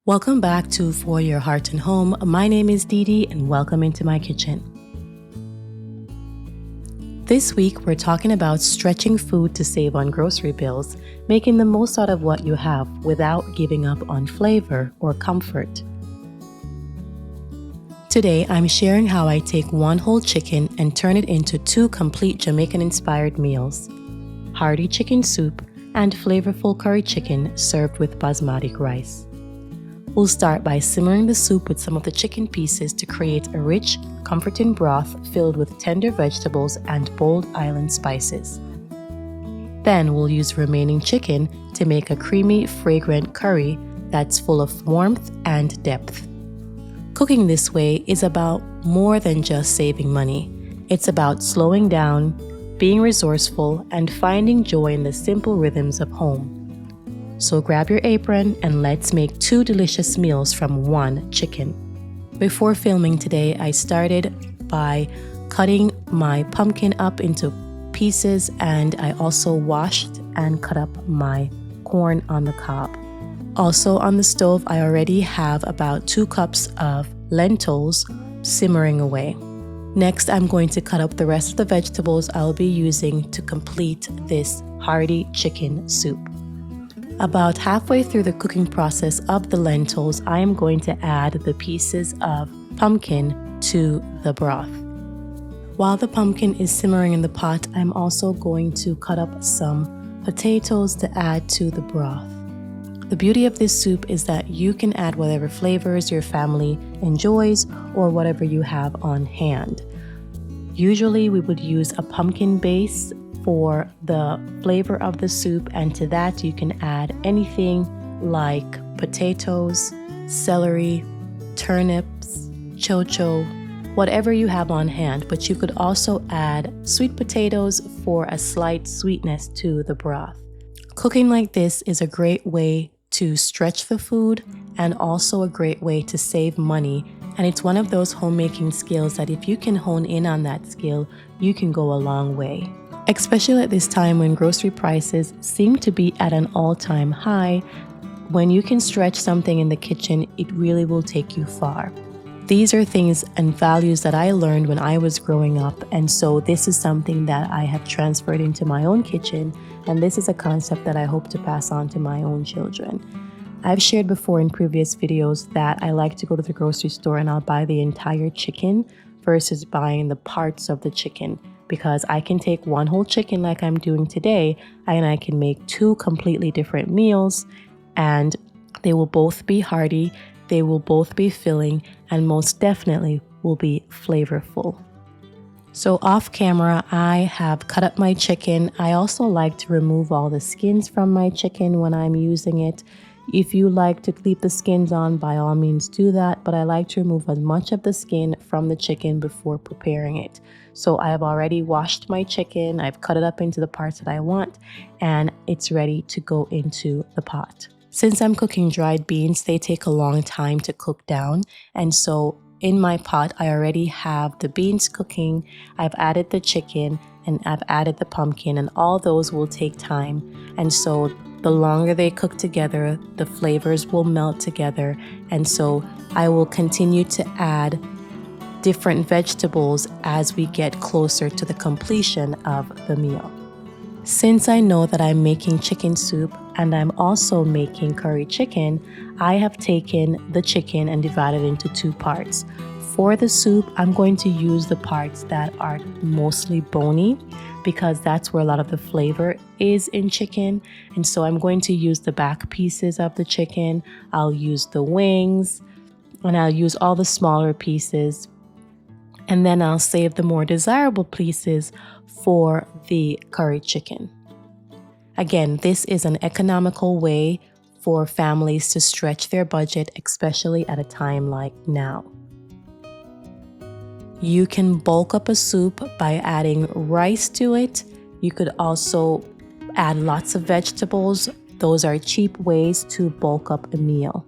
Welcome back to For Your Heart and Home. My name is Dee Dee and welcome into my kitchen. This week we're talking about stretching food to save on grocery bills, making the most out of what you have without giving up on flavor or comfort. Today I'm sharing how I take one whole chicken and turn it into two complete Jamaican-inspired meals: hearty chicken soup and flavorful curry chicken served with basmati rice. We'll start by simmering the soup with some of the chicken pieces to create a rich, comforting broth filled with tender vegetables and bold island spices. Then we'll use remaining chicken to make a creamy, fragrant curry that's full of warmth and depth. Cooking this way is about more than just saving money. It's about slowing down, being resourceful, and finding joy in the simple rhythms of home. So grab your apron and let's make two delicious meals from one chicken. Before filming today, I started by cutting my pumpkin up into pieces, and I also washed and cut up my corn on the cob. Also on the stove, I already have about 2 cups of lentils simmering away. Next, I'm going to cut up the rest of the vegetables I'll be using to complete this hearty chicken soup. About halfway through the cooking process of the lentils, I am going to add the pieces of pumpkin to the broth. While the pumpkin is simmering in the pot, I'm also going to cut up some potatoes to add to the broth. The beauty of this soup is that you can add whatever flavors your family enjoys or whatever you have on hand. Usually we would use a pumpkin base for the flavor of the soup, and to that you can add anything like potatoes, celery, turnips, chocho, whatever you have on hand, but you could also add sweet potatoes for a slight sweetness to the broth. Cooking like this is a great way to stretch the food and also a great way to save money, and it's one of those homemaking skills that if you can hone in on that skill, you can go a long way. Especially at this time when grocery prices seem to be at an all-time high, when you can stretch something in the kitchen, it really will take you far. These are things and values that I learned when I was growing up, and so this is something that I have transferred into my own kitchen, and this is a concept that I hope to pass on to my own children. I've shared before in previous videos that I like to go to the grocery store and I'll buy the entire chicken versus buying the parts of the chicken, because I can take one whole chicken like I'm doing today and I can make two completely different meals, and they will both be hearty, they will both be filling, and most definitely will be flavorful. So off camera, I have cut up my chicken. I also like to remove all the skins from my chicken when I'm using it. If you like to keep the skins on, by all means do that, but I like to remove as much of the skin from the chicken before preparing it. So I have already washed my chicken, I've cut it up into the parts that I want, and it's ready to go into the pot. Since I'm cooking dried beans, they take a long time to cook down, and so in my pot I already have the beans cooking, I've added the chicken, and I've added the pumpkin, and all those will take time, and so the longer they cook together, the flavors will melt together, and so I will continue to add different vegetables as we get closer to the completion of the meal. Since I know that I'm making chicken soup and I'm also making curry chicken, I have taken the chicken and divided it into 2 parts. For the soup, I'm going to use the parts that are mostly bony because that's where a lot of the flavor is in chicken. And so I'm going to use the back pieces of the chicken, I'll use the wings, and I'll use all the smaller pieces. And then I'll save the more desirable pieces for the curry chicken. Again, this is an economical way for families to stretch their budget, especially at a time like now. You can bulk up a soup by adding rice to it. You could also add lots of vegetables. Those are cheap ways to bulk up a meal.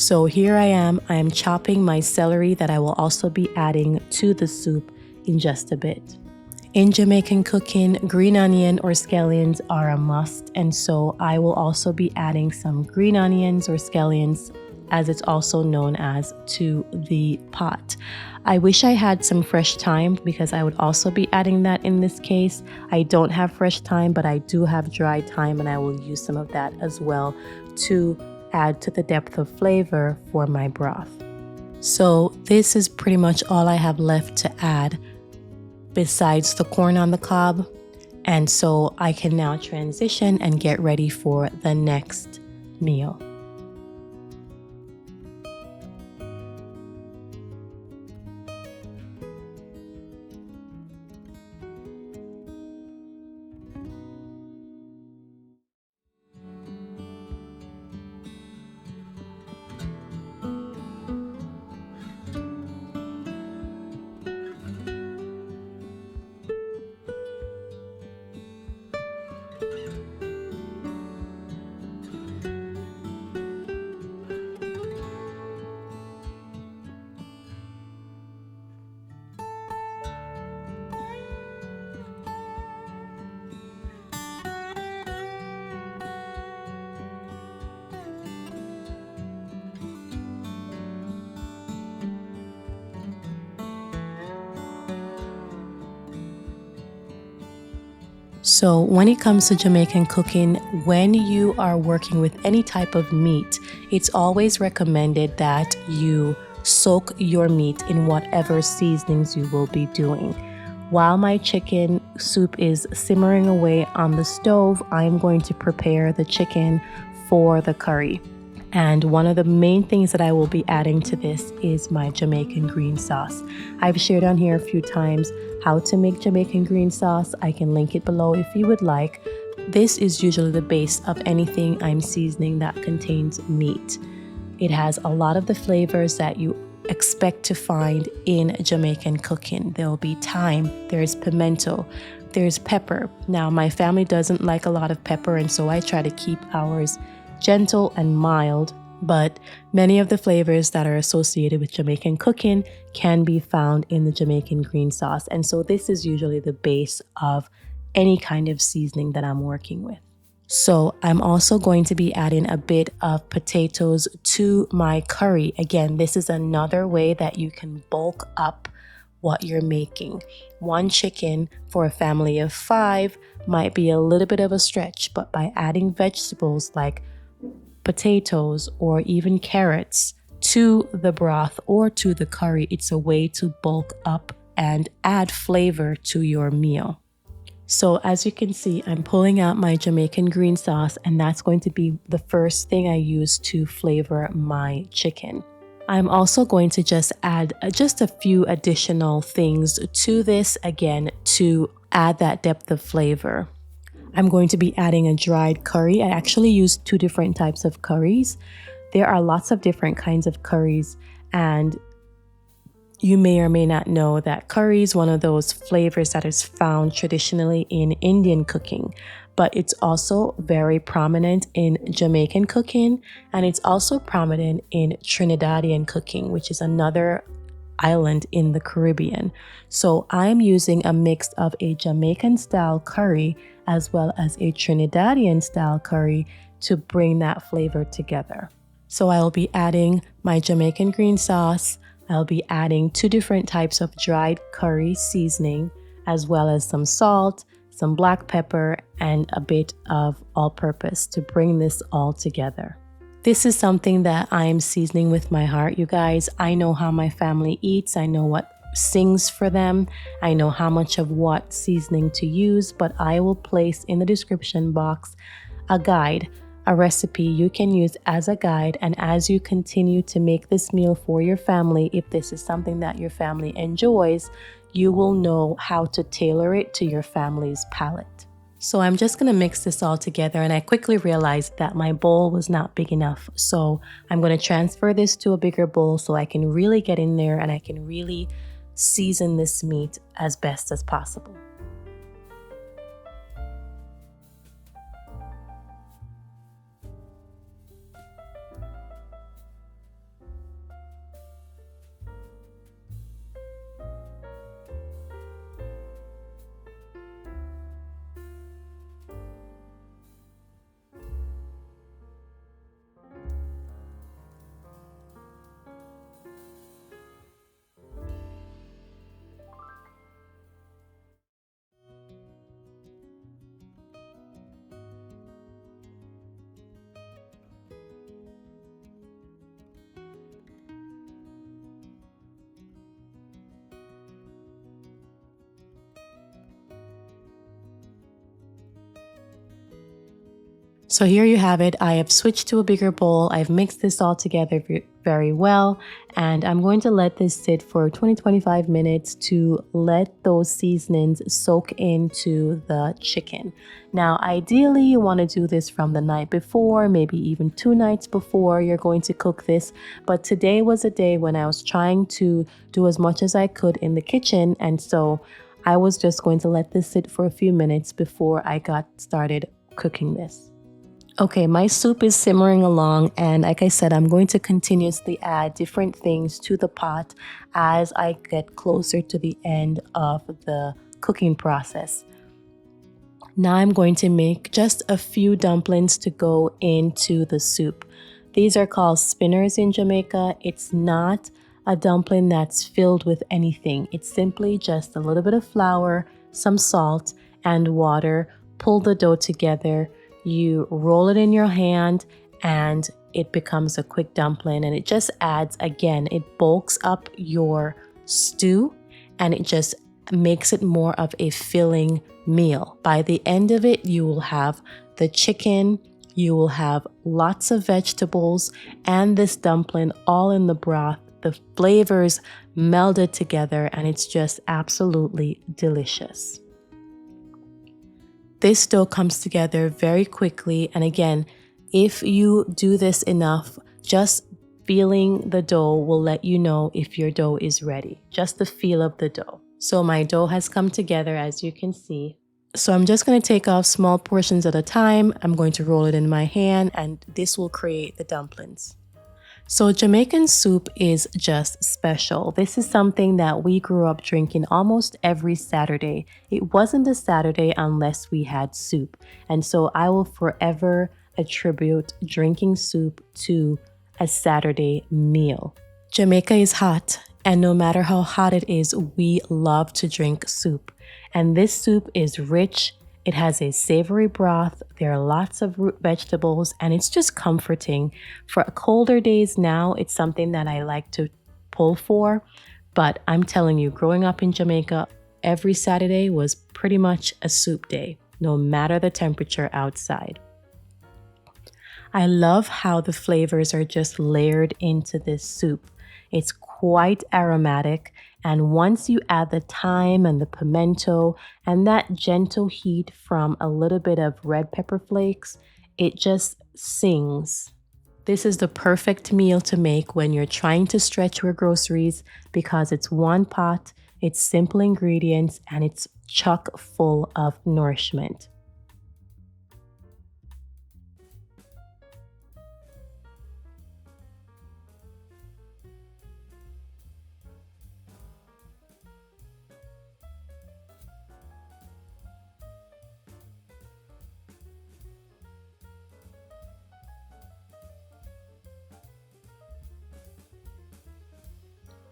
So here I am chopping my celery that I will also be adding to the soup in just a bit. In Jamaican cooking, green onion or scallions are a must, and so I will also be adding some green onions or scallions, as it's also known as, to the pot. I wish I had some fresh thyme because I would also be adding that in this case. I don't have fresh thyme, but I do have dried thyme, and I will use some of that as well to add to the depth of flavor for my broth. So this is pretty much all I have left to add besides the corn on the cob, and so I can now transition and get ready for the next meal. So when it comes to Jamaican cooking, when you are working with any type of meat, it's always recommended that you soak your meat in whatever seasonings you will be doing. While my chicken soup is simmering away on the stove, I'm going to prepare the chicken for the curry. And one of the main things that I will be adding to this is my Jamaican green sauce. I've shared on here a few times how to make Jamaican green sauce. I can link it below if you would like. This is usually the base of anything I'm seasoning that contains meat. It has a lot of the flavors that you expect to find in Jamaican cooking. There will be thyme, there's pimento, there's pepper. Now, my family doesn't like a lot of pepper, and so I try to keep ours gentle and mild, but many of the flavors that are associated with Jamaican cooking can be found in the Jamaican green sauce. And so this is usually the base of any kind of seasoning that I'm working with. So I'm also going to be adding a bit of potatoes to my curry. Again, this is another way that you can bulk up what you're making. One chicken for a family of 5 might be a little bit of a stretch, but by adding vegetables like potatoes or even carrots to the broth or to the curry, it's a way to bulk up and add flavor to your meal. So as you can see, I'm pulling out my Jamaican green sauce, and that's going to be the first thing I use to flavor my chicken. I'm also going to just add just a few additional things to this, again, to add that depth of flavor. I'm going to be adding a dried curry. I actually use 2 different types of curries. There are lots of different kinds of curries, and you may or may not know that curry is one of those flavors that is found traditionally in Indian cooking, but it's also very prominent in Jamaican cooking, and it's also prominent in Trinidadian cooking, which is another island in the Caribbean. So I'm using a mix of a Jamaican style curry as well as a Trinidadian style curry to bring that flavor together. So I'll be adding my Jamaican green sauce. I'll be adding 2 different types of dried curry seasoning, as well as some salt, some black pepper, and a bit of all-purpose to bring this all together. This is something that I'm seasoning with my heart, you guys. I know how my family eats. I know what sings for them. I know how much of what seasoning to use, but I will place in the description box a guide, a recipe you can use as a guide. And as you continue to make this meal for your family, if this is something that your family enjoys, you will know how to tailor it to your family's palate. So I'm just going to mix this all together, and I quickly realized that my bowl was not big enough. So I'm going to transfer this to a bigger bowl so I can really get in there and I can really season this meat as best as possible. So here you have it. I have switched to a bigger bowl. I've mixed this all together very well, and I'm going to let this sit for 20-25 minutes to let those seasonings soak into the chicken. Now, ideally, you want to do this from the night before, maybe even 2 nights before you're going to cook this. But today was a day when I was trying to do as much as I could in the kitchen, and so I was just going to let this sit for a few minutes before I got started cooking this. Okay, my soup is simmering along, and like I said, I'm going to continuously add different things to the pot as I get closer to the end of the cooking process. Now I'm going to make just a few dumplings to go into the soup. These are called spinners in Jamaica. It's not a dumpling that's filled with anything. It's simply just a little bit of flour, some salt, and water. Pull the dough together. You roll it in your hand and it becomes a quick dumpling, and it just adds, again, it bulks up your stew and it just makes it more of a filling meal. By the end of it, you will have the chicken, you will have lots of vegetables, and this dumpling all in the broth. The flavors melded together, and it's just absolutely delicious. This dough comes together very quickly, and again, if you do this enough, just feeling the dough will let you know if your dough is ready. Just the feel of the dough. So my dough has come together, as you can see. So I'm just going to take off small portions at a time. I'm going to roll it in my hand, and this will create the dumplings. So Jamaican soup is just special. This is something that we grew up drinking almost every Saturday. It wasn't a Saturday unless we had soup. And so I will forever attribute drinking soup to a Saturday meal. Jamaica is hot, and no matter how hot it is, we love to drink soup. And this soup is rich. It has a savory broth, there are lots of root vegetables, and it's just comforting. For colder days now, it's something that I like to pull for, but I'm telling you, growing up in Jamaica, every Saturday was pretty much a soup day, no matter the temperature outside. I love how the flavors are just layered into this soup. It's quite aromatic, and once you add the thyme and the pimento and that gentle heat from a little bit of red pepper flakes, it just sings. This is the perfect meal to make when you're trying to stretch your groceries because it's one pot, it's simple ingredients, and it's chock full of nourishment.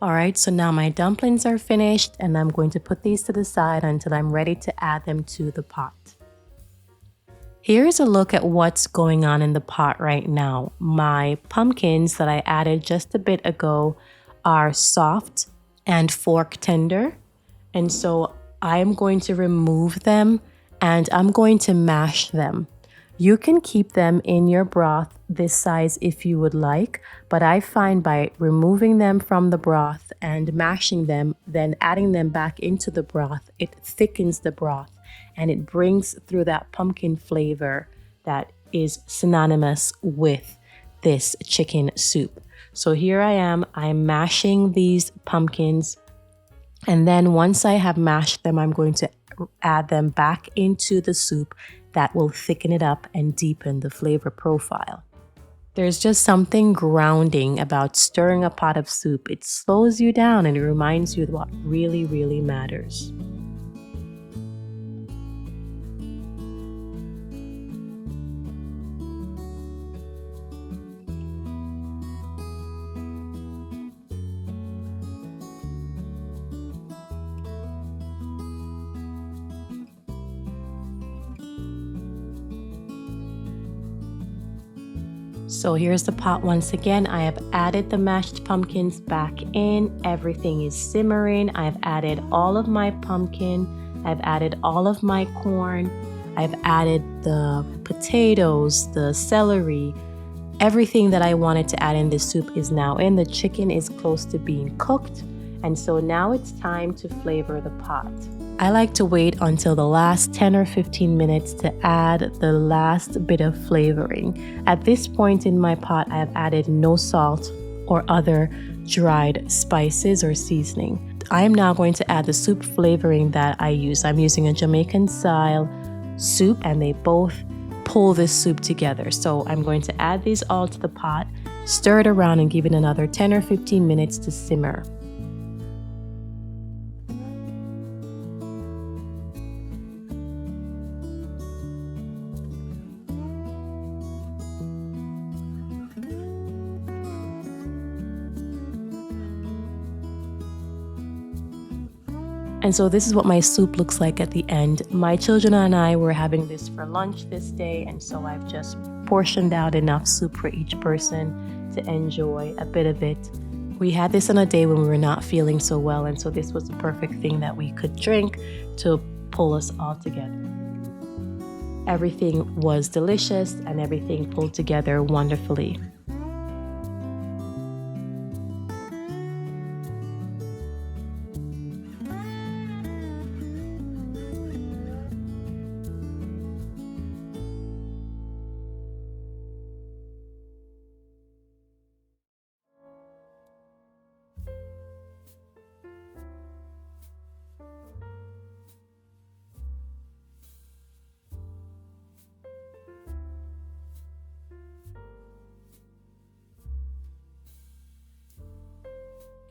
All right, so now my dumplings are finished, and I'm going to put these to the side until I'm ready to add them to the pot. Here's a look at what's going on in the pot right now. My pumpkins that I added just a bit ago are soft and fork tender, and so I'm going to remove them and I'm going to mash them. You can keep them in your broth this size if you would like, but I find by removing them from the broth and mashing them, then adding them back into the broth, it thickens the broth and it brings through that pumpkin flavor that is synonymous with this chicken soup. So here I am, I'm mashing these pumpkins, and then once I have mashed them, I'm going to add them back into the soup. That will thicken it up and deepen the flavor profile. There's just something grounding about stirring a pot of soup. It slows you down and it reminds you what really, really matters. So here's the pot once again. I have added the mashed pumpkins back in. Everything is simmering. I've added all of my pumpkin. I've added all of my corn. I've added the potatoes, the celery. Everything that I wanted to add in this soup is now in. The chicken is close to being cooked, and so now it's time to flavor the pot. I like to wait until the last 10 or 15 minutes to add the last bit of flavoring. At this point in my pot, I have added no salt or other dried spices or seasoning. I am now going to add the soup flavoring that I use. I'm using a Jamaican style soup, and they both pull this soup together. So I'm going to add these all to the pot, stir it around, and give it another 10 or 15 minutes to simmer. And so this is what my soup looks like at the end. My children and I were having this for lunch this day, and so I've just portioned out enough soup for each person to enjoy a bit of it. We had this on a day when we were not feeling so well, and so this was the perfect thing that we could drink to pull us all together. Everything was delicious and everything pulled together wonderfully.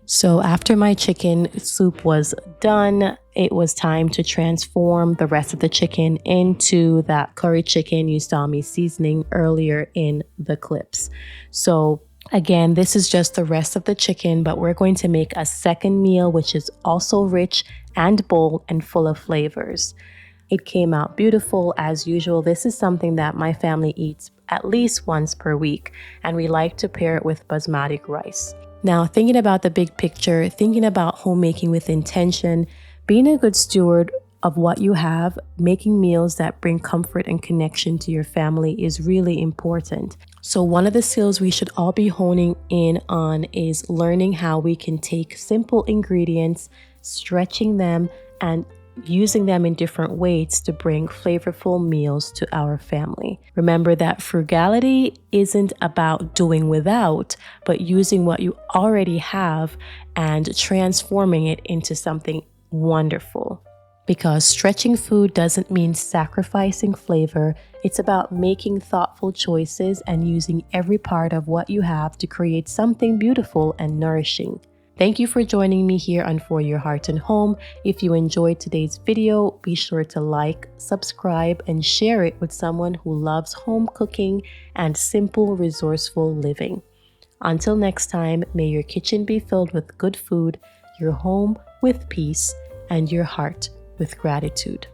So after my chicken soup was done, it was time to transform the rest of the chicken into that curry chicken you saw me seasoning earlier in the clips. So again, this is just the rest of the chicken, but we're going to make a second meal, which is also rich and bold and full of flavors. It came out beautiful as usual. This is something that my family eats at least once per week, and we like to pair it with basmati rice. Now, thinking about the big picture, thinking about homemaking with intention, being a good steward of what you have, making meals that bring comfort and connection to your family is really important. So one of the skills we should all be honing in on is learning how we can take simple ingredients, stretching them, and using them in different ways to bring flavorful meals to our family. Remember that frugality isn't about doing without, but using what you already have and transforming it into something wonderful. Because stretching food doesn't mean sacrificing flavor. It's about making thoughtful choices and using every part of what you have to create something beautiful and nourishing. Thank you for joining me here on For Your Heart and Home. If you enjoyed today's video, be sure to like, subscribe, and share it with someone who loves home cooking and simple, resourceful living. Until next time, may your kitchen be filled with good food, your home with peace, and your heart with gratitude.